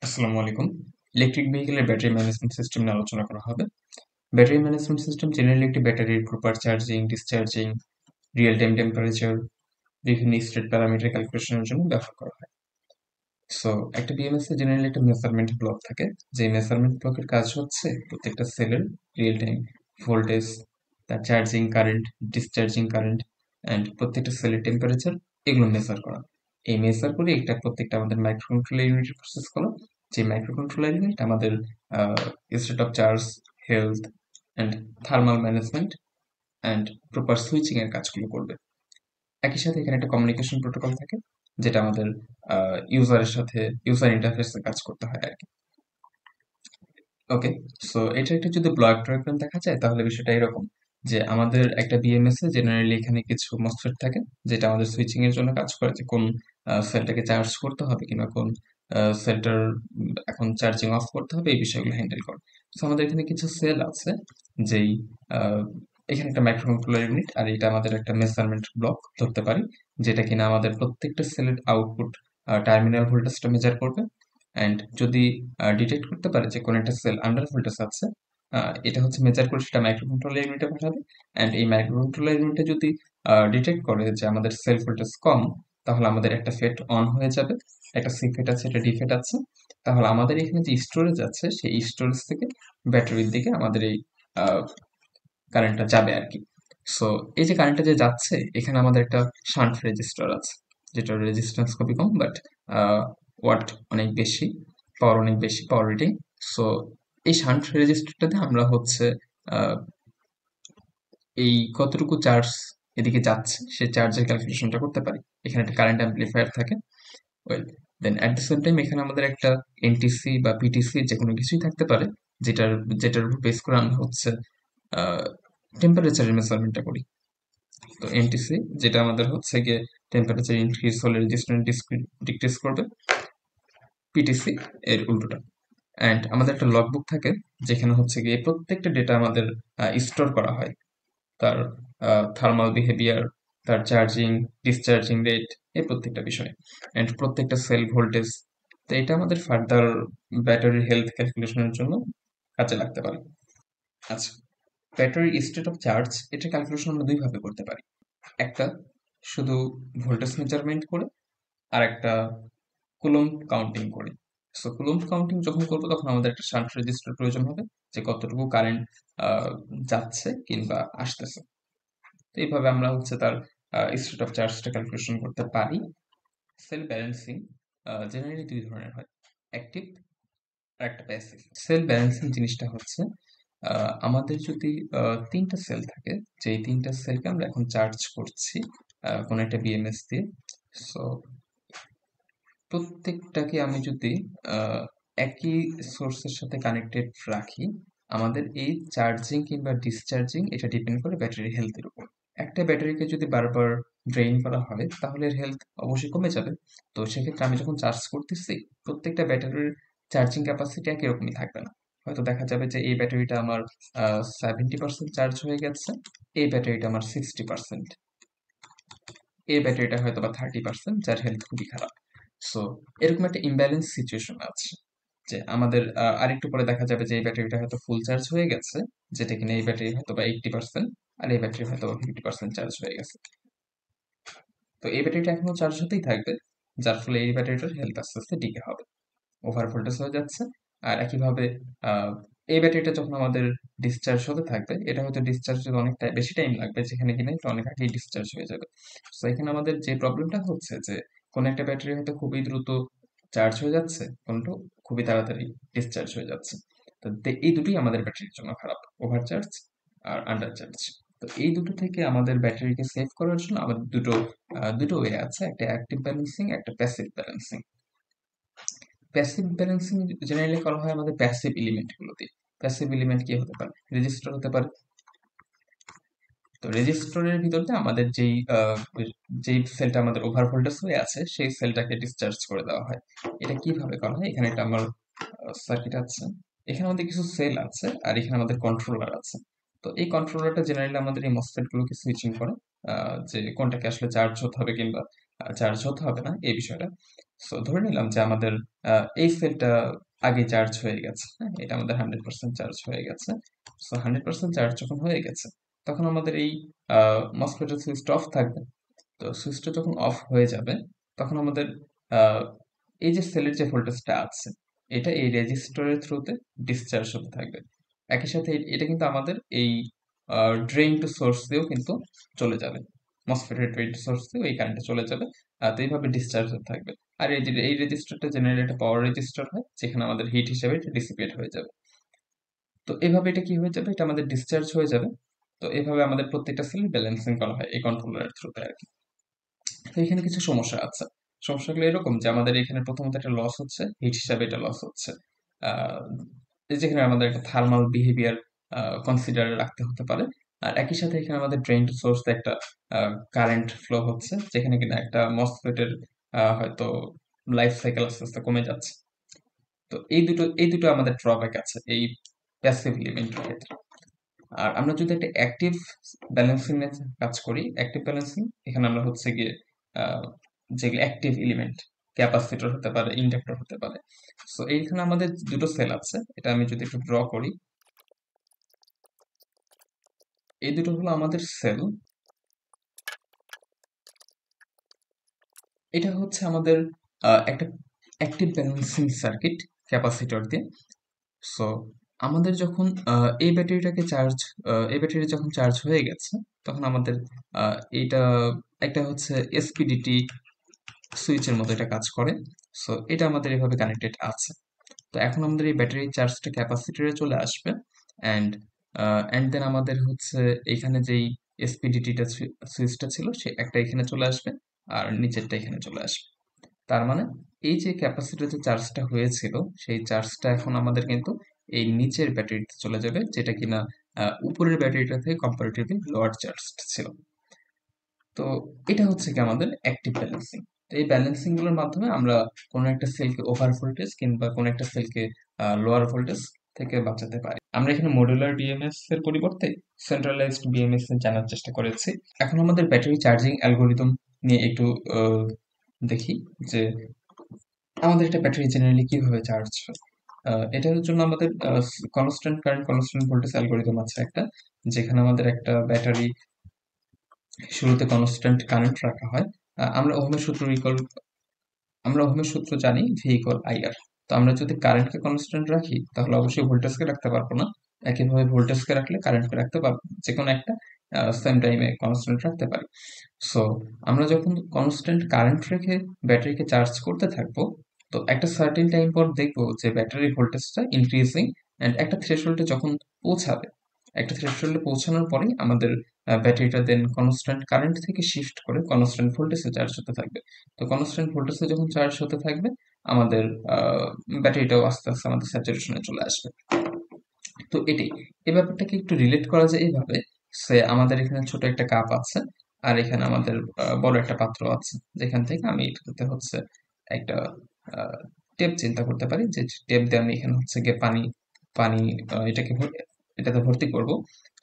আসসালামু আলাইকুম। Electric ভেহিকেলের battery management system নিয়ে আলোচনা করা হবে। ব্যাটারি ম্যানেজমেন্ট সিস্টেম জেনারেলি একটি ব্যাটারির proper charging, discharging, real time temperature, বিভিন্ন স্টেট প্যারামিটার ক্যালকুলেশনের জন্য ব্যবহার করা হয়। সো একটা বিএমএস এ জেনারেলি একটা মেজারমেন্ট ব্লক থাকে। যে মেজারমেন্ট ব্লকের কাজ হচ্ছে প্রত্যেকটা সেলের রিয়েল টাইম ভোল্টেজ, তার charging current, discharging current and প্রত্যেকটা সেলের টেম্পারেচার এগুলো মেজার করা। এই মেজার করে এটা প্রত্যেকটা আমাদের মাইক্রো কন্ট্রোলার ইউনিটে প্রসেস করা। যে মাইক্রো কন্ট্রোলার ইউনিট আমাদের state of charge, health and thermal management and proper switching এর কাজগুলো করবে। একই সাথে এখানে একটা কমিউনিকেশন প্রোটোকল থাকে, যেটা আমাদের ইউজারের সাথে ইউজার ইন্টারফেসে কাজ করতে হয় আর কি। ওকে, সো এটা একটা যদি ব্লক ডায়াগ্রাম দেখা যায় তাহলে বিষয়টা এরকম যে আমাদের একটা বিএমএস এ জেনারেলি এখানে কিছু মসফেট থাকে, যেটা আমাদের সুইচিং এর জন্য কাজ করে, যে কোন সেলটাকে চার্জ করতে হবে কিংবা কোন সেলটার এখন চার্জিং অফ করতে হবে, এই বিষয়গুলো হ্যান্ডেল করে। তো আমাদের এখানে কিছু সেল আছে, যেই আহ, এখানে একটা মাইক্রোকন্ট্রোলার ইউনিট আর এটা আমাদের একটা মেজারমেন্ট ব্লক ধরতে পারি, যেটা কিনা আমাদের প্রত্যেকটা সেলের আউটপুট টার্মিনাল ভোল্টেজটা মেজার করবে। অ্যান্ড যদি ডিটেক্ট করতে পারে যে কোনো একটা সেল আন্ডার ভোল্টেজ আছে, এটা হচ্ছে মেজার করে সেটা মাইক্রোকন্ট্রোলার ইউনিটে পাঠাবে। অ্যান্ড এই মাইক্রোকন্ট্রোলার ইউনিটে যদি ডিটেক্ট করে যে আমাদের সেল ভোল্টেজ কম, তাহলে আমাদের একটা ফেট অন হয়ে যাবে, একটা সি ফেট আছে, একটা ডি ফেট আছে। তাহলে আমাদের এখানে যে স্টোরেজ আছে সেই স্টোরেজ থেকে ব্যাটারির দিকে আমাদের এই কারেন্টটা যাবে আর কি। সো এই যে কারেন্টটা যে যাচ্ছে, এখানে আমাদের একটা শান্ট রেজিস্টার আছে, যেটা রেজিস্ট্যান্স খুবই কম, বাট ওয়াট অনেক বেশি, পাওয়ার অনেক বেশি, পাওয়ার রেটিং। সো এই শান্ট রেজিস্টারটাতে আমরা হচ্ছে আহ, এই কতটুকু চার্জ এদিকে যাচ্ছে সেই চার্জের ক্যালকুলেশনটা করতে পারি। এখানে একটা কারেন্ট অ্যাম্প্লিফায়ার থাকে। Well, then at the same time এখানে আমাদের একটা এনটিসি বা পিটিসি যে কোনো কিছুই থাকতে পারে, যেটার যেটার উপর বেস করে আমরা হচ্ছে টেম্পারেচারের মেজারমেন্টটা করি। তো এনটিসি যেটা আমাদের হচ্ছে গিয়ে টেম্পারেচার ইনক্রিজ হলে রেজিস্ট্যান্স ডিক্রিজ করবে, পিটিসি এর উল্টোটা। অ্যান্ড আমাদের একটা লগবুক থাকে, যেখানে হচ্ছে গিয়ে প্রত্যেকটা ডেটা আমাদের স্টোর করা হয়, তার থার্মাল বিহেভিয়ার, তার চার্জিং, ডিসচার্জিং রেট, এই প্রত্যেকটা বিষয় অ্যান্ড প্রত্যেকটা সেল ভোল্টেজ। তো এটা আমাদের ফার্দার ব্যাটারি হেলথ ক্যালকুলেশনের জন্য কাজে লাগতে পারে। আচ্ছা, ব্যাটারি স্টেট অফ চার্জ এটা ক্যালকুলেশন আমরা দুই ভাবে করতে পারি। একটা শুধু ভোল্টেজ মেজারমেন্ট করে, আর একটা কুলম্ব কাউন্টিং করে। সো কুলম্ব কাউন্টিং যখন করবো তখন আমাদের একটা শান্ট রেজিস্টার প্রয়োজন হবে, যে কতটুকু কারেন্ট যাচ্ছে কিংবা আসতেছে। তো এইভাবে আমরা হচ্ছে তার স্টেট অফ চার্জটা ক্যালকুলেশন করতে পারি। সেল ব্যালেন্সিং জেনারেলি দুই ধরনের হয়, অ্যাক্টিভ আর একটা প্যাসিভ। সেল ব্যালেন্সিং জিনিসটা হচ্ছে আমাদের যদি তিনটা সেল থাকে, যে এই তিনটা সেলকে আমরা এখন চার্জ করছি কোনো একটা বিএমএস দিয়ে। সো প্রত্যেকটাকে আমি যদি আহ, একই সোর্সের সাথে কানেক্টেড রাখি, আমাদের এই চার্জিং কিংবা ডিসচার্জিং এটা ডিপেন্ড করে ব্যাটারি হেলথের উপর। একটা ব্যাটারিকে যদি বারবার ড্রেইন করা হয় তাহলে এর হেলথ অবশ্যই কমে যাবে। তো সেক্ষেত্রে আমি যখন চার্জ করতেছি, প্রত্যেকটা ব্যাটারির চার্জিং ক্যাপাসিটি একই রকমই থাকবে না। হয়তো দেখা যাবে যে এই ব্যাটারিটা আমার 70% চার্জ হয়ে গেছে, এই ব্যাটারিটা আমার 60%, এই ব্যাটারিটা হয়তো বা 30%, যার হেলথ খুবই খারাপ। সো এরকম একটা ইমব্যালেন্স সিচুয়েশন আছে, যে আমাদের আরেকটু পরে দেখা যাবে যে এই ব্যাটারিটা হয়তো ফুল চার্জ হয়ে গেছে, যেটা কিনা এই ব্যাটারি হয়তো বা 80%, আর এই ব্যাটারি হয়তো বা 50% চার্জ হয়ে গেছে। তো এই ব্যাটারিটা এখনো চার্জ হতেই থাকবে, যার ফলে এই ব্যাটারিটার হেলথ আস্তে আস্তে ডিকে হবে, ওভার ভোল্টেজ হয়ে যাচ্ছে। আর একইভাবে আহ, এই ব্যাটারিটা যখন আমাদের ডিসচার্জ হতে থাকবে, এটা হয়তো ডিসচার্জ হতে অনেক বেশি টাইম লাগবে, যেখানে কিনা এটা অনেক আগেই ডিসচার্জ হয়ে যাবে। তো এখানে আমাদের যে প্রবলেমটা হচ্ছে যে কোন একটা ব্যাটারি হয়তো খুবই দ্রুত চার্জ হয়ে যাচ্ছে, কোনটা খুবই তাড়াতাড়ি ডিসচার্জ হয়ে যাচ্ছে। তো এই দুটোই আমাদের ব্যাটারির জন্য খারাপ, ওভার চার্জ আর আন্ডার চার্জ। তো এই দুটো থেকে আমাদের ব্যাটারিকে সেভ করার জন্য আমাদের দুটো ওয়ে আছে, একটা অ্যাক্টিভ ব্যালেন্সিং, একটা passive balancing. Passive balancing generally করা হয় আমাদের প্যাসিভ এলিমেন্ট গুলো দিয়ে। প্যাসিভ এলিমেন্ট কি হতে পারে? রেজিস্টার হতে পারে। তো রেজিস্টরের ভিতরতে আমাদের যেই সেলটা আমাদের ওভার ভোল্টেজ হয়ে আছে সেই সেলটাকে ডিসচার্জ করে দেওয়া হয়। এটা কিভাবে করা হয়? এখানে একটা আমার সার্কিট আছে, এখানে আমাদের কিছু সেল আছে আর এখানে আমাদের কন্ট্রোলার আছে। তো এই কন্ট্রোলারটা জেনারেলি আমাদের এই মসফেট গুলোকে সুইচিং করে, যে কোনটাকে আসলে চার্জ হতে হবে কিংবা চার্জ হতে হবে না, এই বিষয়টা। সো ধরে নিলাম যে আমাদের এই সেলটা আগে চার্জ হয়ে গেছে, হ্যাঁ? এটা আমাদের 100% চার্জ হয়ে গেছে। সো 100% চার্জ যখন হয়ে গেছে, তখন আমাদের এই মসফেটের সুইচটা অফ থাকবে। তো সুইচটা যখন অফ হয়ে যাবে, তখন আমাদের আহ, এই যে সেলের যে ভোল্টেজটা আছে, এটা এই রেজিস্টরের থ্রুতে ডিসচার্জ হতে থাকবে। একই সাথে এটা কিন্তু আমাদের এই ড্রেইন টু সোর্স দিয়েও কিন্তু চলে যাবে। মসফেটের ড্রেইন টু সোর্স দিয়েও এই কারেন্টটা চলে যাবে। তো এইভাবে ডিসচার্জ হতে থাকবে। আর এই রেজিস্টারটা জেনারেলি একটা পাওয়ার রেজিস্টার হয়, যেখানে আমাদের হিট হিসেবে এটা ডিসিপেট হয়ে যাবে। তো এভাবে এটা কি হয়ে যাবে, এটা আমাদের ডিসচার্জ হয়ে যাবে। তো এভাবে আমাদের প্রত্যেকটা সেল ব্যালেন্সিং করা হয় এই কন্ট্রোলারের থ্রুতে আর কি। তো এখানে কিছু সমস্যা আছে। সমস্যাগুলো এরকম যে আমাদের এখানে প্রথমত একটা লস হচ্ছে, হিট হিসাবে এটা লস হচ্ছে। আহ, যেখানে আমাদের একটা থার্মাল বিহেভিয়ার কনসিডারে রাখতে হতে পারে। আর একই সাথে এখানে আমাদের ড্রেন টু সোর্স একটা কারেন্ট ফ্লো হচ্ছে, যেখানে কিনা একটা মসফেটের হয়তো লাইফ সাইকেল আস্তে আস্তে কমে যাচ্ছে। তো এই দুটো আমাদের ড্রব্যাক আছে এই প্যাসিভ এলিমেন্টের ক্ষেত্রে। আর আমরা যদি একটা অ্যাক্টিভ ব্যালেন্সিং এর কাজ করি, অ্যাক্টিভ ব্যালেন্সিং এখানে আমরা হচ্ছে গিয়ে আহ, যেগুলো অ্যাক্টিভ এলিমেন্ট, ক্যাপাসিটর হতে পারে, ইন্ডাক্টর হতে পারে। সো এইখানে আমাদের দুটো সেল আছে, এটা আমি যদি একটু ড্র করি, এই দুটো হলো আমাদের সেল। এটা হচ্ছে আমাদের একটা অ্যাক্টিভ ব্যালেন্সিং সার্কিট ক্যাপাসিটর দিয়ে। সো আমাদের যখন এই ব্যাটারি যখন চার্জ হয়ে গেছে, তখন আমাদের এটা একটা হচ্ছে এসপিডিটি সুইচের মতো এটা কাজ করে। সো এটা আমাদের এভাবে কানেক্টেড আছে। তো এখন আমাদের এই ব্যাটারি চার্জটা ক্যাপাসিটরে চলে আসবে, অ্যান্ড অ্যান্ড দেন আমাদের হচ্ছে এখানে যেই এসপিডিটিটা সুইচটা ছিল সে একটা এখানে চলে আসবে, আর নিচেরটা এখানে চলে আসবে। তার মানে এই যে ক্যাপাসিটর যে চার্জটা হয়েছিল, সেই চার্জটা এখন আমাদের কিন্তু এই নিচের ব্যাটারিতে চলে যাবে, যেটা কিনা উপরের ব্যাটারিটা থেকে কম্পারেটিভলি লোয়ার চার্জ ছিল। তো এটা হচ্ছে কি আমাদের অ্যাক্টিভ ব্যালেন্সিং। তো এই ব্যালেন্সিং গুলোর মাধ্যমে আমরা কোনো একটা সেলকে ওভার ভোল্টেজ কিংবা কোনো একটা সেলকে লোয়ার ভোল্টেজ থেকে বাঁচাতে পারি। আমরা এখানে মডুলার বিএমএস এর পরিবর্তে সেন্ট্রালাইজড বিএমএস এর জানার চেষ্টা করেছি। এখন আমাদের ব্যাটারি চার্জিং অ্যালগোরিদম নিয়ে একটু দেখি যে আমাদের একটা ব্যাটারি জেনারেলি কিভাবে চার্জ হয়। এটার জন্য আমাদের constant current constant voltage algorithm আছে একটা, যেখানে আমাদের একটা ব্যাটারি শুরুতে কনস্ট্যান্ট কারেন্ট রাখা হয়। আমরা ওহমের সূত্র জানি, ভি ইকুয়াল আইআর। তো আমরা যদি কারেন্টকে কনস্ট্যান্ট রাখি, তাহলে অবশ্যই ভোল্টেজকে রাখতে পারবো না। একইভাবে ভোল্টেজকে রাখলে কারেন্টকে রাখতে পারবো, যে কোনো একটা সেম টাইমে কনস্ট্যান্ট রাখতে পারি। সো আমরা যখন কনস্ট্যান্ট কারেন্ট রেখে ব্যাটারিকে চার্জ করতে থাকবো, তো একটা সার্টেন টাইম পর দেখবো যে ব্যাটারি ভোল্টেজটা ইনক্রিজিং, অ্যান্ড একটা থ্রেশহোল্ডে যখন পৌঁছাবে, একটা থ্রেশহোল্ডে পৌঁছানোর পরেই আমাদের ব্যাটারিটা দেন কনস্ট্যান্ট কারেন্ট থেকে শিফট করে কনস্ট্যান্ট ভোল্টেজে চার্জ হতে থাকবে। তো কনস্ট্যান্ট ভোল্টেজে যখন চার্জ হতে থাকবে, আমাদের ব্যাটারিটাও আস্তে আস্তে আমাদের স্যাচুরেশনে চলে আসবে। তো এটাই, এই ব্যাপারটাকে একটু রিলেট করা যায় এইভাবে, সে আমাদের এখানে ছোট একটা কাপ আছে, আর এখানে আমাদের বড় একটা পাত্র আছে, যেখান থেকে আমি এটাতে হচ্ছে একটা টেপ চিন্তা করতে পারি, যে টেপ দিয়ে আমি এখানে হচ্ছে গিয়ে পানি পানি এটাতে ভর্তি করব।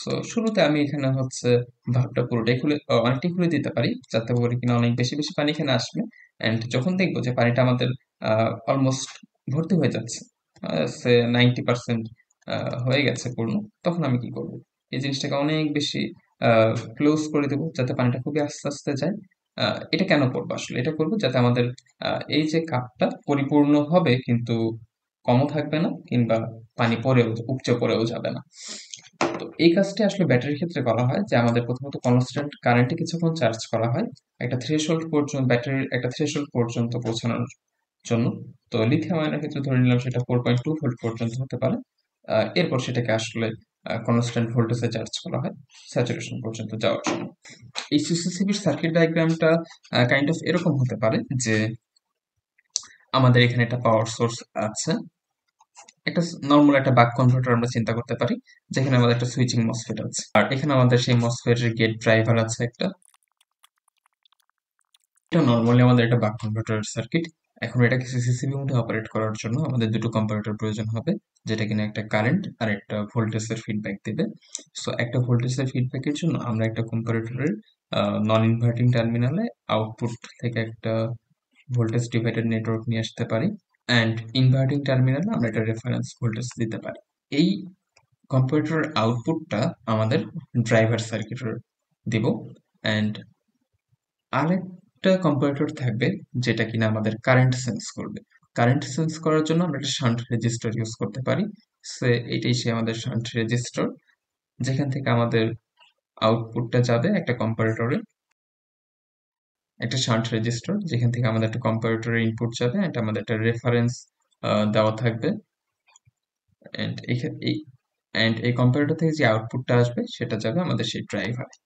সো শুরুতে আমি এখানে হচ্ছে ভাবটা পুরোটাই খুলে অনেকটাই খুলে দিতে পারি, যাতে করে কিনা অনেক বেশি বেশি পানি এখানে আসবে। অ্যান্ড যখন দেখবো যে পানিটা আমাদের অলমোস্ট ভর্তি হয়ে যাচ্ছে, সে 90% হয়ে গেছে পূর্ণ, তখন আমি কি করব, এই জিনিসটাকে অনেক বেশি ক্লোজ করে দেবো, যাতে পানিটা খুবই আস্তে আস্তে যায়। এটা কেন করবো আসলে, এটা করবো যাতে আমাদের এই যে কাপটা পরিপূর্ণ হবে, কিন্তু কমও থাকবে না, কিংবা পানি পড়েও উপচে পড়েও যাবে না। তো এই কাজটি আসলে ব্যাটারির ক্ষেত্রে করা হয়, যে আমাদের প্রথমত কনস্ট্যান্ট কারেন্টে কিছুক্ষণ চার্জ করা হয় একটা থ্রেশহোল্ড পর্যন্ত, ব্যাটারির একটা থ্রেশহোল্ড পর্যন্ত পৌঁছানোর জন্য। তো লিথিয়াম আয়নের ক্ষেত্রে ধরে নিলাম সেটা 4.2 ভোল্ট পর্যন্ত হতে পারে। এরপর সেটাকে আসলে কনস্ট্যান্ট ভোল্টেজে চার্জ করা হয় স্যাচুরেশন পর্যন্ত যাওয়ার জন্য। এই সিসিসিবির সার্কিট ডায়াগ্রামটা কাইন্ড অফ এরকম হতে পারে যে আমাদের এখানে একটা পাওয়ার সোর্স আছে, একটা নর্মাল একটা বাক কনভার্টার আমরা চিন্তা করতে পারি, যেখানে আমাদের একটা সুইচিং মসফেট আছে, আর এখানে আমাদের সেই মসফেটের গেট ড্রাইভার আছে একটা। এটা নর্মালি আমাদের একটা বাক কনভার্টার সার্কিট। এখন এটাকে সিসিসিবি মোডে অপারেট করার জন্য আমাদের দুটো কম্পারেটর প্রয়োজন হবে, যেটা কিনা একটা কারেন্ট আর একটা ভোল্টেজের ফিডব্যাক দেবে। সো একটা ভোল্টেজের ফিডব্যাকের জন্য আমরা একটা কম্পারেটরের নন ইনভার্টিং টার্মিনালে আউটপুট থেকে একটা ভোল্টেজ ডিভাইডার নেটওয়ার্ক নিয়ে আসতে পারি, অ্যান্ড ইনভার্টিং টার্মিনালে আমরা একটা রেফারেন্স ভোল্টেজ দিতে পারি। এই কম্পিউটারের আউটপুটটা আমাদের ড্রাইভার সার্কিটের দিব, অ্যান্ড আরেকটা কম্পিউটার থাকবে যেটা কিনা আমাদের কারেন্ট সেন্স করবে। কারেন্ট সেন্স করার জন্য আমরা একটা শান্ট রেজিস্টার ইউজ করতে পারি। সে এটাই সে আমাদের শান্ট রেজিস্টার, যেখান থেকে আমাদের আউটপুটটা যাবে একটা কম্পারেটরে, একটা শান্ট রেজিস্টার যেখান থেকে আমাদের একটা কম্পারেটরের ইনপুট যাবে, অ্যান্ড আমাদের একটা রেফারেন্স দেওয়া থাকবে, অ্যান্ড এই কম্পারেটর থেকে যে আউটপুটটা আসবে সেটা যাবে আমাদের সেই ড্রাইভারে।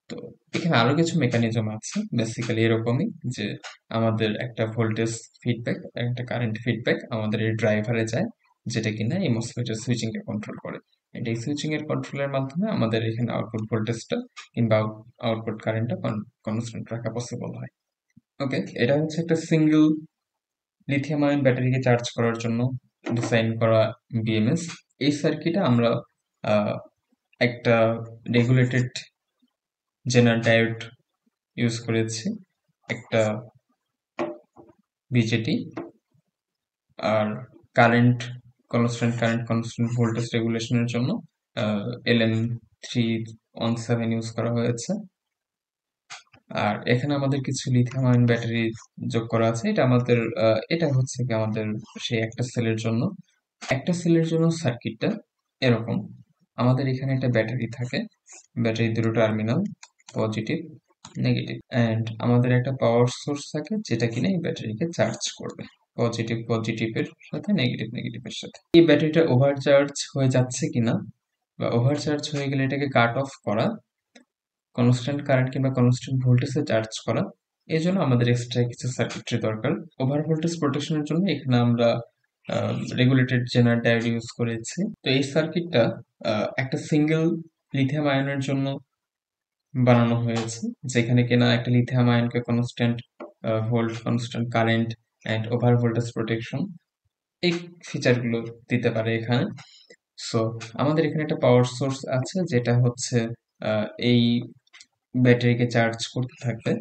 তো এখানে আরো কিছু মেকানিজম আছে, বেসিক্যালি এরকমই যে আমাদের একটা ভোল্টেজ ফিডব্যাক, একটা কারেন্ট ফিডব্যাক আমাদের এই ড্রাইভারে যায়, যেটা কিনা এই মসফেটের সুইচিং কে কন্ট্রোল করে। এন্ড এই সুইচিং এর কন্ট্রোলের মাধ্যমে আমাদের এখানে আউটপুট ভোল্টেজটা কিংবা আউটপুট কারেন্টটা কনস্ট্যান্ট রাখা পসিবল হয়। ওকে, এটা হচ্ছে একটা সিঙ্গেল লিথিয়াম আয়ন ব্যাটারিকে চার্জ করার জন্য ডিজাইন করা বিএমএস। এই সার্কিটে আমরা একটা রেগুলেটেড জেনার ডায়োড ইউজ করেছি, একটা বিজেটি, আর কনস্ট্যান্ট ভোল্টেজ রেগুলেশনের জন্য LM317 ইউজ করা হয়েছে। আর এখানে আমাদের কিছু লিথিয়াম আয়ন ব্যাটারি যোগ করা আছে। এটা হচ্ছে কি আমাদের সেই একটা সেলের জন্য। একটা সেলের জন্য সার্কিটটা এরকম, আমাদের এখানে একটা ব্যাটারি থাকে, ব্যাটারি দুটো টার্মিনাল পজিটিভ নেগেটিভ, অ্যান্ড আমাদের একটা পাওয়ার সোর্স থাকে যেটা কিনা এই ব্যাটারিকে চার্জ করবে, পজিটিভের সাথে নেগেটিভের সাথে। এই ব্যাটারিটা ওভারচার্জ হয়ে যাচ্ছে কিনা বা ওভারচার্জ হয়ে গেলে এটাকে কাট অফ করা, কনস্ট্যান্ট কারেন্ট কিংবা কনস্ট্যান্ট ভোল্টেজে চার্জ করা, এই জন্য আমাদের এক্সট্রা কিছু সার্কিটরি দরকার। ওভার ভোল্টেজ প্রোটেকশনের জন্য এখানে আমরা রেগুলেটেড জেনার ডায়োড ইউজ করেছি। তো এই সার্কিটটা একটা সিঙ্গেল লিথিয়াম আয়নের জন্য বানানো হয়েছে, যেখানে কিনা একটা লিথিয়াম আয়নকে constant volt, constant current and over voltage protection এই ফিচারগুলো দিতে পারে এখানে। সো আমাদের এখানে একটা পাওয়ার সোর্স আছে যেটা হচ্ছে এই ব্যাটারিকে চার্জ করতে থাকবে।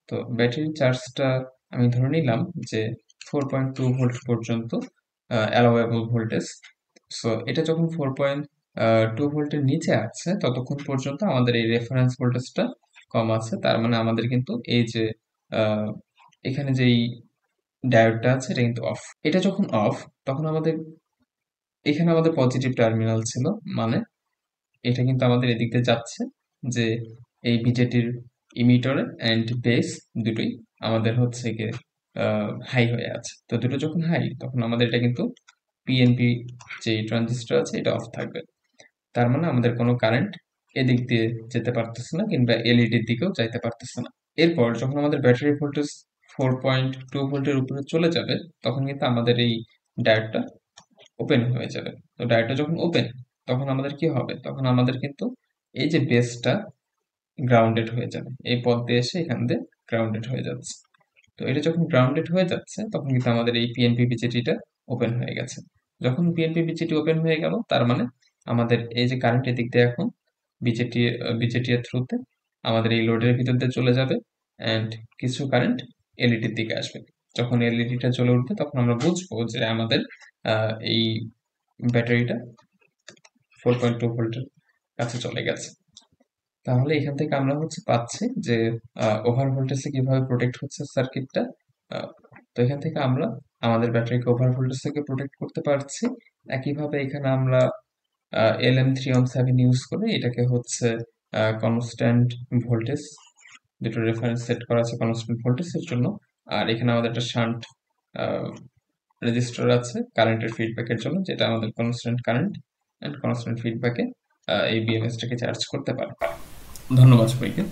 তো ব্যাটারি চার্জটা আমি ধরে নিলাম যে 4.2 ভোল্ট পর্যন্ত অ্যালাওয়েবল ভোল্টেজ। সো এটা যখন 4.2 ভোল্টের নিচে আছে ততক্ষণ পর্যন্ত আমাদের এই রেফারেন্স ভোল্টেজটা কম আছে, তার মানে আমাদের কিন্তু এই যে এখানে যেই ডায়োডটা আছে এটা কিন্তু অফ। এটা যখন অফ তখন এখানে আমাদের পজিটিভ টার্মিনাল ছিল, মানে এটা কিন্তু আমাদের এদিক দিয়ে যাচ্ছে যে এই বিজেটির ইমিটরে অ্যান্ড বেস দুটোই আমাদের হচ্ছে গিয়ে হাই হয়ে আছে। তো দুটো যখন হাই তখন আমাদের এটা কিন্তু পিএনপি যে ট্রানজিস্টর আছে এটা অফ থাকবে, তার মানে আমাদের কোনো কারেন্ট এদিক দিয়ে যেতে পারতেছে না কিংবা এলইডির দিকেও যাইতে পারতেছে না। এরপর যখন আমাদের ব্যাটারি ভোল্টেজ 4.2 ভোল্টের উপরে চলে যাবে তখন কিন্তু আমাদের এই ডায়োডটা ওপেন হয়ে যাবে। তো ডায়োডটা যখন ওপেন তখন আমাদের কি হবে, তখন আমাদের কিন্তু এই যে বেসটা গ্রাউন্ডেড হয়ে যাবে, এই পথ দিয়ে এসে এখান দিয়ে গ্রাউন্ডেড হয়ে যাচ্ছে। তো এটা যখন গ্রাউন্ডেড হয়ে যাচ্ছে তখন কিন্তু আমাদের এই পিএনপি বিজেটিটা ওপেন হয়ে গেছে। যখন পিএনপি বিজেটি ওপেন হয়ে গেল তার মানে আমাদের এই যে কারেন্টের দিক দিয়ে এখন বিজেটি এর থ্রুতে আমাদের এই লোডের ভিতর দিয়ে চলে যাবে, অ্যান্ড কিছু কারেন্ট এলইডির দিকে আসবে। যখন এলইডিটা জ্বলে উঠবে তখন আমরা বুঝবো যে আমাদের এই ব্যাটারিটা 4.2 ভোল্টের কাছে চলে গেছে। তাহলে এখান থেকে আমরা হচ্ছে পাচ্ছি যে ওভার ভোল্টেজে কিভাবে প্রোটেক্ট হচ্ছে সার্কিটটা। তো এখান থেকে আমরা আমাদের ব্যাটারিকে ওভার ভোল্টেজ থেকে প্রোটেক্ট করতে পারছি। একইভাবে এখানে আমরা LM317 ইউজ করে এটাকে হচ্ছে কনস্ট্যান্ট ভোল্টেজ, দুটো রেফারেন্স সেট করা আছে কনস্ট্যান্ট ভোল্টেজের জন্য, আর এখানে আমাদের একটা শান্ট রেজিস্টার আছে কারেন্টের ফিডব্যাকের জন্য, যেটা আমাদের কনস্ট্যান্ট কারেন্ট অ্যান্ড কনস্ট্যান্ট ফিডব্যাকে এই বিএমএসটাকে চার্জ করতে পারে। ধন্যবাদ সবাইকে।